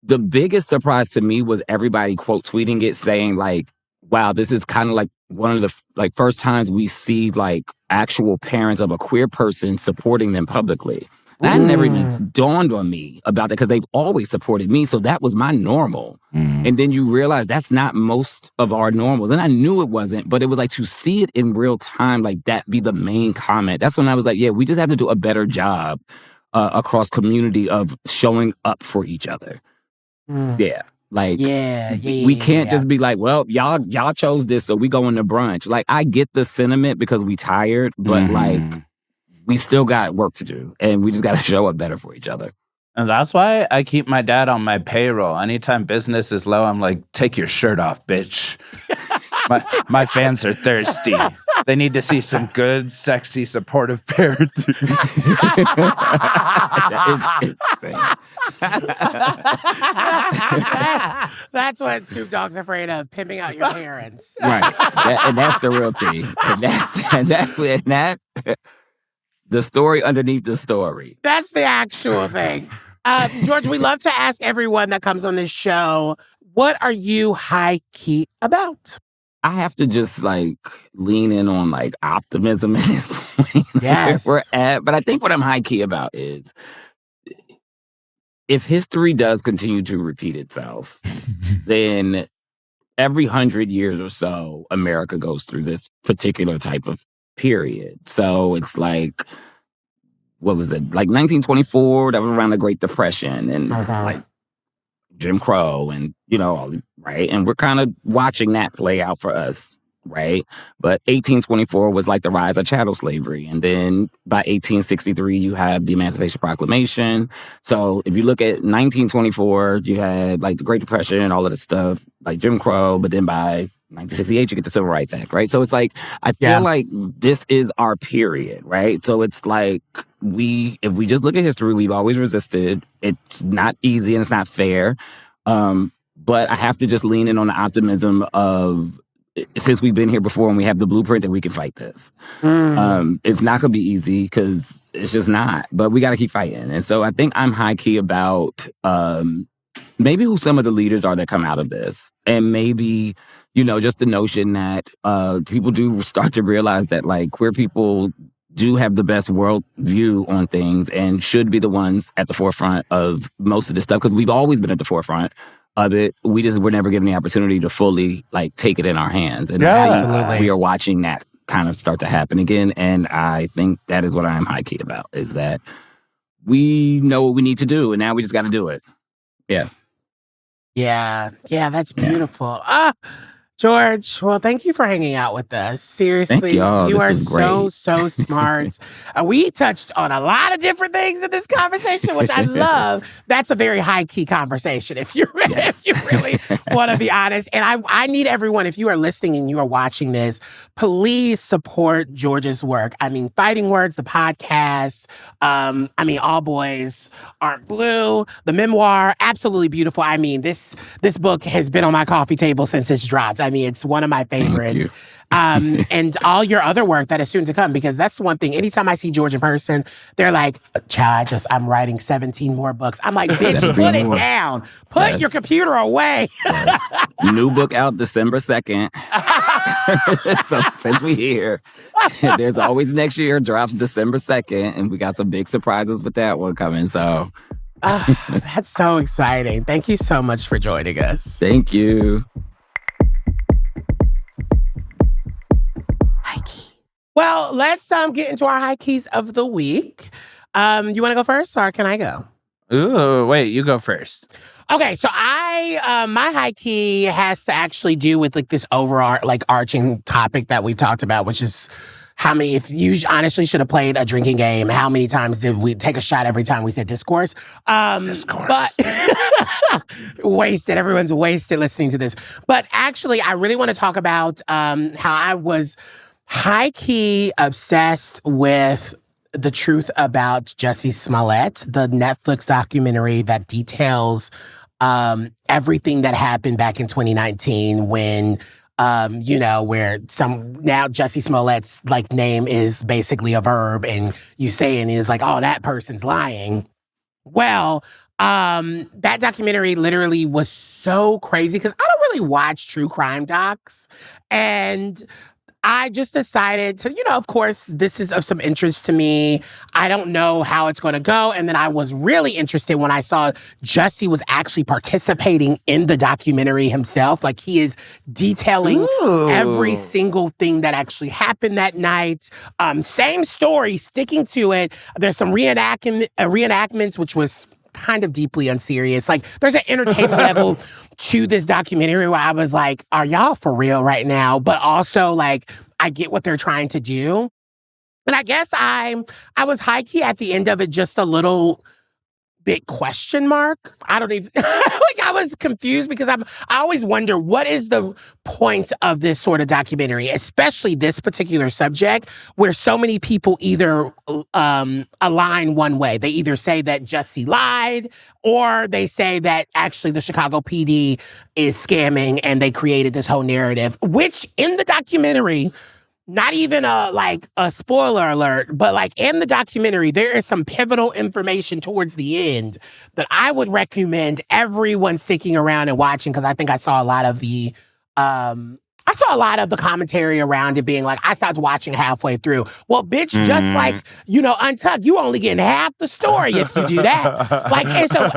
The biggest surprise to me was everybody quote tweeting it saying like, wow, this is kind of like one of the first times we see like actual parents of a queer person supporting them publicly. And that never even dawned on me about that because they've always supported me. So that was my normal. And then you realize that's not most of our normals. And I knew it wasn't, but it was like to see it in real time, like that be the main comment. That's when I was like, yeah, we just have to do a better job across community of showing up for each other. Yeah. Like, we can't just be like, well, y'all chose this, so we going to brunch. Like, I get the sentiment because we tired, but like, we still got work to do, and we just got to show up better for each other. And that's why I keep my dad on my payroll. Anytime business is low, I'm like, take your shirt off, bitch. my fans are thirsty. They need to see some good, sexy, supportive parenting. That is insane. That's what Snoop Dogg's afraid of, pimping out your parents. Right. And that's the real tea. And that the story underneath the story. That's the actual thing. George, we love to ask everyone that comes on this show, what are you high-key about? I have to just like lean in on like optimism at this point. Yes. Where we're at. But I think what I'm high-key about is if history does continue to repeat itself, then every 100 years or so, America goes through this particular type of period. So it's like, what was it? Like 1924, that was around the Great Depression and like Jim Crow and, all these, right? And we're kind of watching that play out for us, right? But 1824 was like the rise of chattel slavery. And then by 1863, you have the Emancipation Proclamation. So if you look at 1924, you had like the Great Depression, all of this stuff, like Jim Crow. But then by 1968, you get the Civil Rights Act, right? So it's like, I feel like this is our period, right? So it's like, if we just look at history, we've always resisted. It's not easy and it's not fair. But I have to just lean in on the optimism of, since we've been here before and we have the blueprint that we can fight this. It's not going to be easy because it's just not. But we got to keep fighting. And so I think I'm high-key about maybe who some of the leaders are that come out of this. And maybe, just the notion that people do start to realize that, like, queer people do have the best world view on things and should be the ones at the forefront of most of this stuff because we've always been at the forefront of it. We just were never given the opportunity to fully like take it in our hands. And absolutely. We are watching that kind of start to happen again. And I think that is what I am high-key about, is that we know what we need to do and now we just got to do it. Yeah. Yeah, that's beautiful. George, well, thank you for hanging out with us. Seriously, you are so smart. We touched on a lot of different things in this conversation, which I love. That's a very high-key conversation, if you really want to be honest. And I need everyone, if you are listening and you are watching this, please support George's work. I mean, Fighting Words, the podcast, All Boys Aren't Blue, the memoir, absolutely beautiful. I mean, this book has been on my coffee table since it's dropped. I mean, it's one of my favorites. And all your other work that is soon to come, because that's one thing. Anytime I see George in person, they're like, child, I'm writing 17 more books. I'm like, bitch, put it down. Put your computer away. New book out December 2nd. So since we're here, there's always next year, drops December 2nd. And we got some big surprises with that one coming. So that's so exciting. Thank you so much for joining us. Thank you. Well, let's get into our high keys of the week. You want to go first, or can I go? Ooh, wait, you go first. Okay, so my high key has to actually do with like this overall like arching topic that we've talked about, which is how many. If you honestly should have played a drinking game, how many times did we take a shot every time we said discourse? Discourse. But wasted. Everyone's wasted listening to this. But actually, I really want to talk about how I was high-key obsessed with the truth about Jussie Smollett, the Netflix documentary that details everything that happened back in 2019 when, where now Jussie Smollett's like name is basically a verb and you say it and it's like, oh, that person's lying. Well, that documentary literally was so crazy because I don't really watch true crime docs. And I just decided to, of course, this is of some interest to me. I don't know how it's going to go. And then I was really interested when I saw Jussie was actually participating in the documentary himself. Like, he is detailing every single thing that actually happened that night. Same story, sticking to it. There's some reenactments, which was kind of deeply unserious. Like, there's an entertainment level to this documentary where I was like, are y'all for real right now? But also, like, I get what they're trying to do. And I guess I was high-key at the end of it just a little big question mark. I don't even, I was confused because I always wonder, what is the point of this sort of documentary, especially this particular subject, where so many people either align one way. They either say that Jussie lied, or they say that actually the Chicago PD is scamming and they created this whole narrative, which in the documentary, not even a spoiler alert, but like in the documentary, there is some pivotal information towards the end that I would recommend everyone sticking around and watching, because I think I saw a lot of the commentary around it being like, I stopped watching halfway through. Well, bitch, just like, Untucked, you only getting half the story if you do that. Like, and so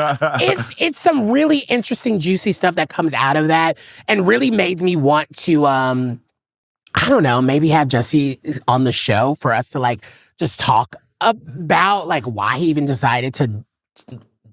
it's some really interesting, juicy stuff that comes out of that, and really made me want to, I don't know, maybe have Jesse on the show for us to like just talk about like why he even decided to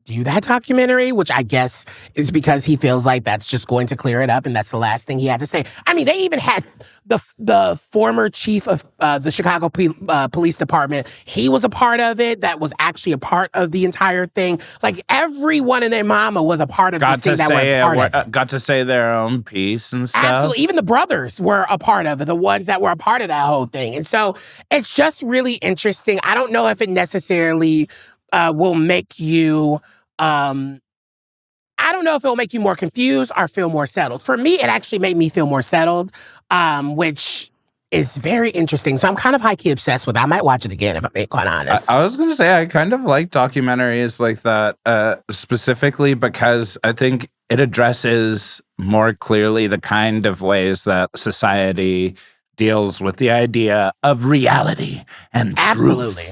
do that documentary, which I guess is because he feels like that's just going to clear it up, and that's the last thing he had to say. I mean, they even had the former chief of the Chicago Police Department. He was a part of it. That was actually a part of the entire thing. Like, everyone and their mama was a part of this thing that were part of it. Got to say their own piece and stuff. Absolutely. Even the brothers were a part of it, the ones that were a part of that whole thing. And so it's just really interesting. I don't know if it necessarily will make you... I don't know if it'll make you more confused or feel more settled. For me, it actually made me feel more settled, which is very interesting. So I'm kind of high-key obsessed with it. I might watch it again if I'm being quite honest. I was going to say, I kind of like documentaries like that, specifically because I think it addresses more clearly the kind of ways that society deals with the idea of reality and truth. Absolutely.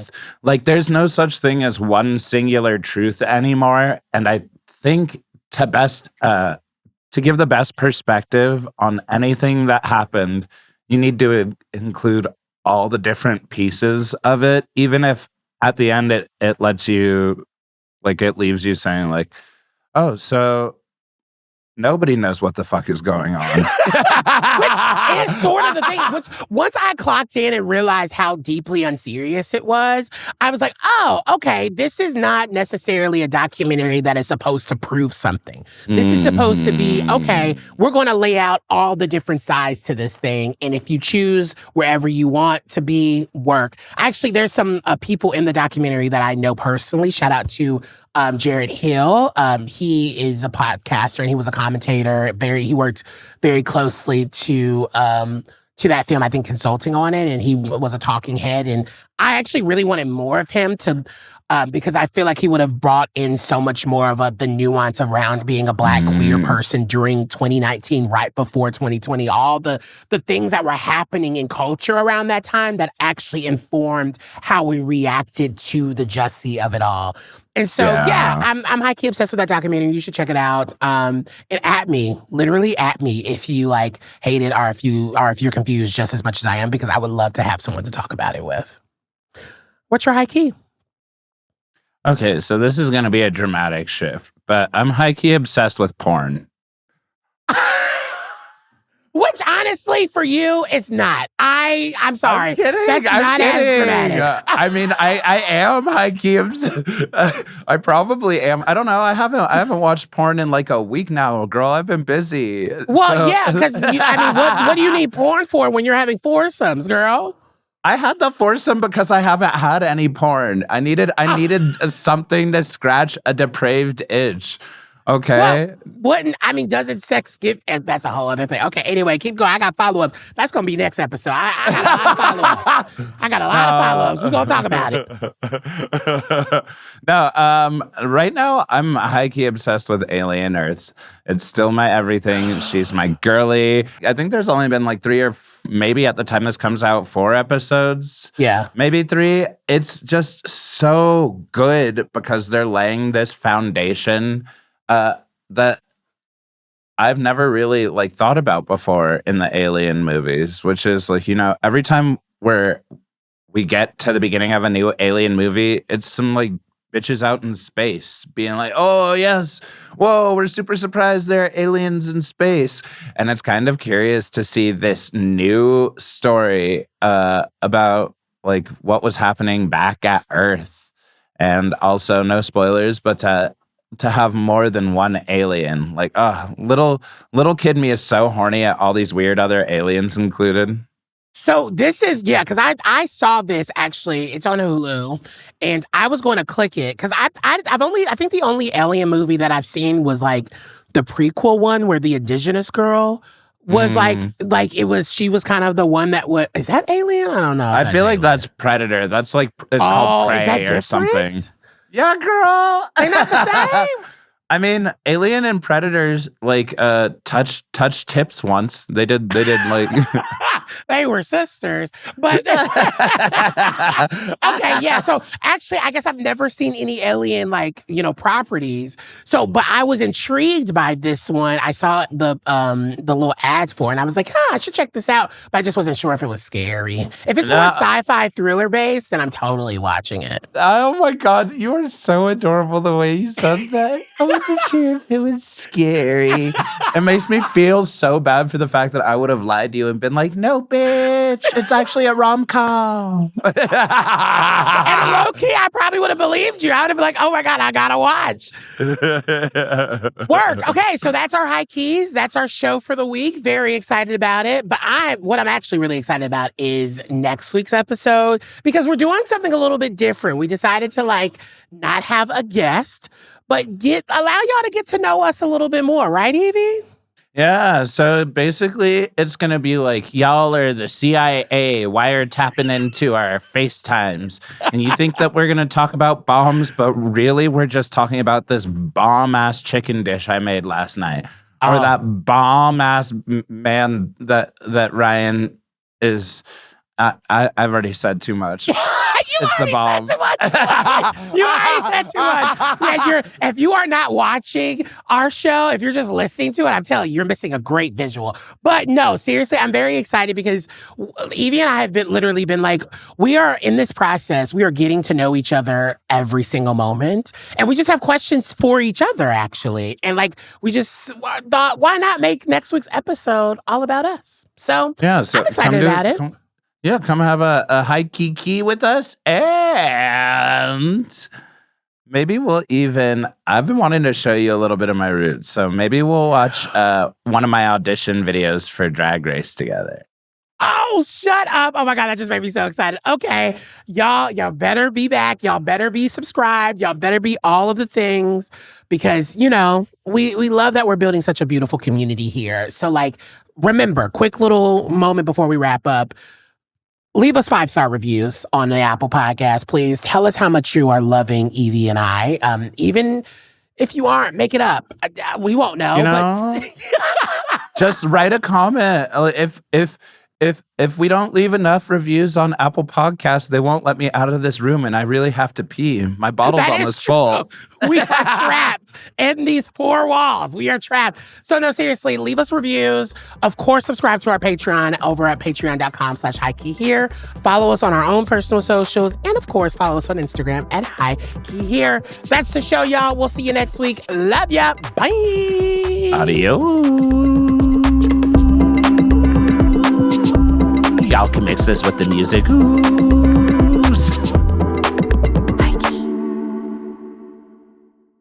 Like, there's no such thing as one singular truth anymore. And I think to give the best perspective on anything that happened, you need to include all the different pieces of it, even if at the end it lets you, like, it leaves you saying like, oh, so nobody knows what the fuck is going on. Which is sort of the thing. Once I clocked in and realized how deeply unserious it was, I was like, oh, okay, this is not necessarily a documentary that is supposed to prove something. This is supposed to be, okay, we're going to lay out all the different sides to this thing, and if you choose wherever you want to be, work. Actually, there's some people in the documentary that I know personally. Shout out to Jared Hill. He is a podcaster and he was a commentator. He worked very closely to that film, I think, consulting on it, and he was a talking head. And I actually really wanted more of him to, because I feel like he would have brought in so much more of the nuance around being a Black queer person during 2019, right before 2020. All the things that were happening in culture around that time that actually informed how we reacted to the Jussie of it all. And so, yeah, I'm high-key obsessed with that documentary. You should check it out. And literally at me, if you like hate it or if you're confused just as much as I am, because I would love to have someone to talk about it with. What's your high-key? Okay, so this is going to be a dramatic shift, but I'm high-key obsessed with porn. Which, honestly, for you, it's not. I'm sorry. I'm kidding. That's not as dramatic. I mean, I am high-key obsessed. I probably am. I don't know. I haven't watched porn in like a week now, girl. I've been busy. Well, yeah, because, what do you need porn for when you're having foursomes, girl? I had the foursome because I haven't had any porn. I needed something to scratch a depraved itch. Okay. Well, doesn't sex give? And that's a whole other thing. Okay. Anyway, keep going. I got follow-ups. That's gonna be next episode. I got a lot of follow-ups. We're gonna talk about it. No. Right now I'm high-key obsessed with Alien Earths. It's still my everything. She's my girly. I think there's only been like 3 or maybe at the time this comes out 4 episodes. Yeah. Maybe 3. It's just so good because they're laying this foundation that I've never really like thought about before in the Alien movies, which is like, every time we get to the beginning of a new Alien movie, it's some like bitches out in space being like, oh yes, whoa, we're super surprised there are aliens in space. And it's kind of curious to see this new story about like what was happening back at Earth. And also, no spoilers, but to have more than one alien. Like, little kid me is so horny at all these weird other aliens included. So this is, because I saw this, actually, it's on Hulu, and I was going to click it, because I think the only Alien movie that I've seen was like the prequel one where the indigenous girl was she was kind of the one that was. Is that Alien? I don't know. I feel like that's Predator. That's like it's called Prey or something. Yeah, girl. They're not the same. I mean, Alien and Predators like touch tips once. They did like they were sisters. But okay, yeah. So actually, I guess I've never seen any Alien properties. So, but I was intrigued by this one. I saw the little ad for it, and I was like, I should check this out. But I just wasn't sure if it was scary. If it's more sci-fi thriller based, then I'm totally watching it. Oh my God, you are so adorable the way you said that. I wasn't sure if it was scary. It makes me feel so bad for the fact that I would have lied to you and been like, no, bitch, it's actually a rom-com. And low-key, I probably would have believed you. I would have been like, oh my God, I gotta watch. Work. Okay, so that's our HighKeys. That's our show for the week. Very excited about it. But what I'm actually really excited about is next week's episode, because we're doing something a little bit different. We decided to not have a guest, but allow y'all to get to know us a little bit more, right, Yvie? Yeah, so basically it's going to be like y'all are the CIA wiretapping into our FaceTimes. And you think that we're going to talk about bombs, but really we're just talking about this bomb-ass chicken dish I made last night. Or that bomb-ass man that Ryan is... I've already said too much. It's the bomb. Said too much. You already said too much. Yeah, if you are not watching our show, if you're just listening to it, I'm telling you, you're missing a great visual. But no, seriously, I'm very excited because Yvie and I have literally been like, we are in this process. We are getting to know each other every single moment. And we just have questions for each other, actually. And we just thought, why not make next week's episode all about us? So, I'm excited about it. Come have a HighKey key with us, and maybe we'll I've been wanting to show you a little bit of my roots, so maybe we'll watch one of my audition videos for Drag Race together. Oh, shut up. Oh my God, that just made me so excited. Okay, y'all better be back. Y'all better be subscribed. Y'all better be all of the things, because, we love that we're building such a beautiful community here. So remember, quick little moment before we wrap up. Leave us 5-star reviews on the Apple Podcast, please. Tell us how much you are loving Yvie and I. Even if you aren't, make it up. We won't know. But... just write a comment. If we don't leave enough reviews on Apple Podcasts, they won't let me out of this room, and I really have to pee. My bottle's almost full. We are trapped in these 4 walls. We are trapped. So no, seriously, leave us reviews. Of course, subscribe to our Patreon over at patreon.com/HighKey here. Follow us on our own personal socials. And of course, follow us on Instagram at HighKey here. That's the show, y'all. We'll see you next week. Love ya. Bye. Adios. Y'all can mix this with the music. Ooh.